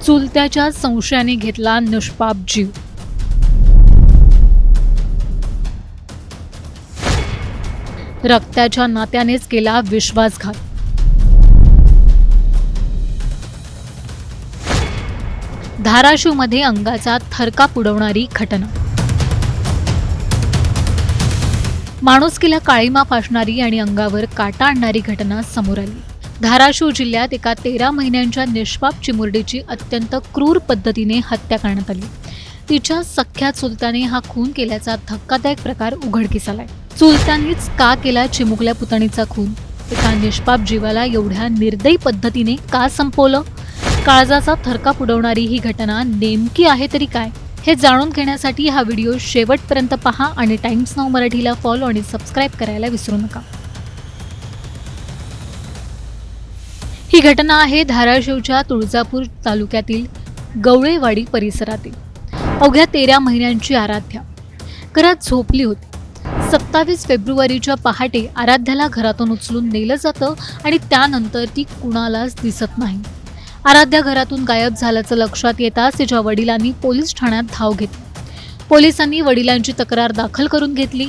चुलत्याच्या संशयाने घेतला निष्पाप जीव। रक्ताच्या नात्यानेच केला विश्वासघात। धाराशिवमध्ये अंगाचा थरकाप उडवणारी घटना। माणुसकीला काळीमा फासणारी आणि अंगावर काटा आणणारी घटना समोर आली। धाराशिव जिल्ह्यात एका 13 महिन्यांच्या निष्पाप चिमुरडीची अत्यंत क्रूर पद्धतीने हत्या करण्यात आली। तिच्या सख्ख्या चुलत्याने हा खून केल्याचा धक्कादायक प्रकार उघडकीस आलाय। चुलत्यांनीच का केला चिमुकल्या पुतणीचा खून? एका निष्पाप जीवाला एवढ्या निर्दयी पद्धतीने का संपवलं? काळजाचा थरकाप उडवणारी ही घटना नेमकी आहे तरी काय, हे जाणून घेण्यासाठी हा व्हिडिओ शेवटपर्यंत पहा आणि टाइम्स नाऊ मराठीला फॉलो आणि सबस्क्राईब करायला विसरू नका। ही घटना आहे धाराशिवच्या तुळजापूर तालुक्यातील गवळेवाडी परिसरातील। अवघ्या 13 महिन्यांची आराध्या घरात झोपली होती। 27 फेब्रुवारीच्या पहाटे आराध्याला घरातून उचलून नेलं जातं आणि त्यानंतर ती कुणालाच दिसत नाही। आराध्या घरातून गायब झाल्याचं लक्षात येताच तिच्या वडिलांनी पोलीस ठाण्यात धाव घेतली। पोलिसांनी वडिलांची तक्रार दाखल करून घेतली।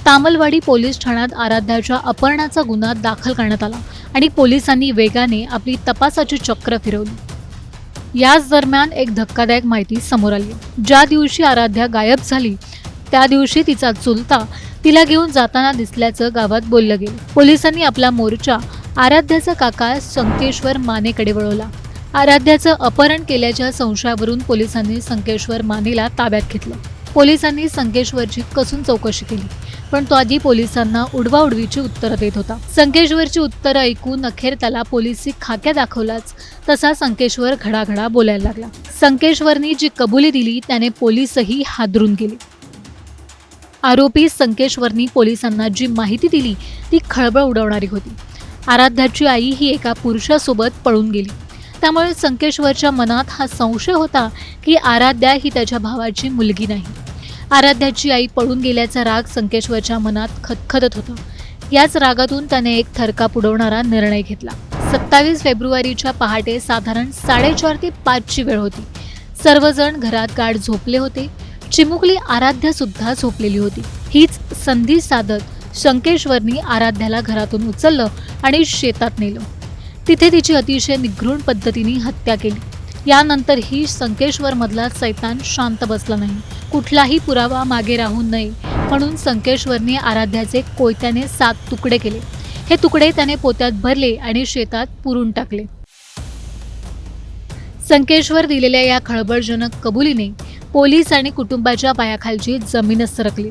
तामलवाडी पोलीस ठाण्यात आराध्याच्या अपहरणाचा गुन्हा दाखल करण्यात आला आणि पोलिसांनी वेगाने आपली तपासाची चक्र फिरवली। याच दरम्यान एक धक्कादायक माहिती समोर आली। ज्या दिवशी आराध्या गायब झाली त्या दिवशी तिचा चुलता तिला घेऊन जाताना दिसल्याचं गावात बोललं गेलं। पोलिसांनी आपला मोर्चा आराध्याचा काका संकेश्वर मानेकडे वळवला। आराध्याचं अपहरण केल्याच्या संशयावरून पोलिसांनी संकेश्वर मानेला ताब्यात घेतलं। पोलिसांनी संकेश्वरची कसून चौकशी केली, पण तो आधी पोलिसांना उडवाउडवीची उत्तरं देत होता। संकेश्वरची उत्तरं ऐकून अखेर त्याला पोलिसी खाक्या दाखवलाच तसा संकेश्वर घडाघडा बोलायला लागला। संकेश्वरनी जी कबुली दिली त्याने पोलीसही हादरून गेले। आरोपी संकेश्वरनी पोलिसांना जी माहिती दिली ती खळबळ उडवणारी होती। आराध्याची आई ही एका पुरुषासोबत पळून गेली, त्यामुळे संकेश्वरच्या मनात हा संशय होता की आराध्या ही त्याच्या भावाची मुलगी नाही। आराध्याची आई पळून गेल्याचा राग संकेश्वरच्या मनात खदखदत होता। याच रागातून त्याने एक थरकाप उडवणारा निर्णय घेतला। 27 फेब्रुवारीच्या पहाटे साधारण 4:30 ते 5 ची वेळ होती। सर्वजण घरात गाढ झोपले होते। चिमुकली आराध्या सुद्धा झोपलेली होती। हीच संधी साधत संकेश्वरनी आराध्याला घरातून उचललं आणि शेतात नेलं। तिथे तिची अतिशय निघृण पद्धतीने हत्या केली। यानंतर ही संकेश्वर मधला सैतान शांत बसला नाही। कुठलाही पुरावा मागे राहू नये म्हणून संकेश्वरने आराध्याचे कोयत्याने 7 तुकडे केले। हे तुकडे त्याने पोत्यात भरले आणि शेतात पुरून टाकले। संकेश्वर दिलेल्या या खळबळजनक कबुलीने पोलीस आणि कुटुंबाच्या पायाखालची जमीनच सरकली।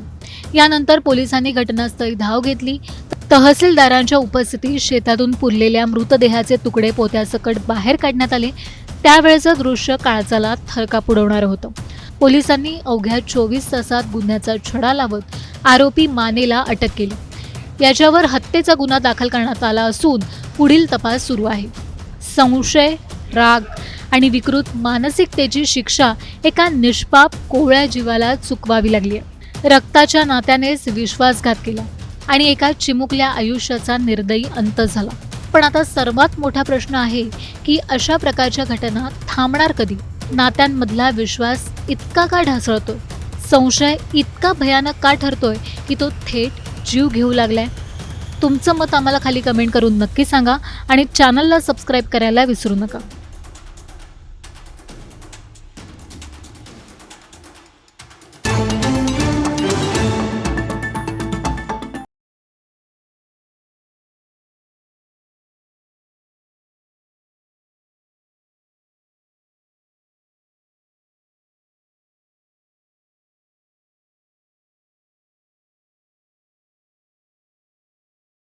यानंतर पोलिसांनी घटनास्थळी धाव घेतली। तहसीलदारांच्या उपस्थितीत शेतातून पुरलेल्या मृतदेहाचे तुकडे पोत्यासकट बाहेर काढण्यात आले। त्यावेळेचं दृश्य काळजाला थरकाप उडवणारं होतं। पोलिसांनी अवघ्या 24 तासात गुन्ह्याचा छडा लावत आरोपी मानेला अटक केली। याच्यावर हत्येचा गुन्हा दाखल करण्यात आला असून पुढील तपास सुरू आहे। संशय, राग आणि विकृत मानसिकतेची शिक्षा एका निष्पाप कोवळ्या जीवाला चुकवावी लागली आहे। रक्ताच्या नात्यानेच विश्वासघात केला आणि एका चिमुकल्या आयुष्याचा निर्दयी अंत झाला। पण आता सर्वात मोठा प्रश्न आहे की अशा प्रकारच्या घटना थांबणार कधी? नात्यांमधला विश्वास इतका का ढासळतोय? संशय इतका भयानक का ठरतोय की तो थेट जीव घेऊ लागलाय? तुमचं मत आम्हाला खाली कमेंट करून नक्की सांगा आणि चॅनलला सबस्क्राईब करायला विसरू नका।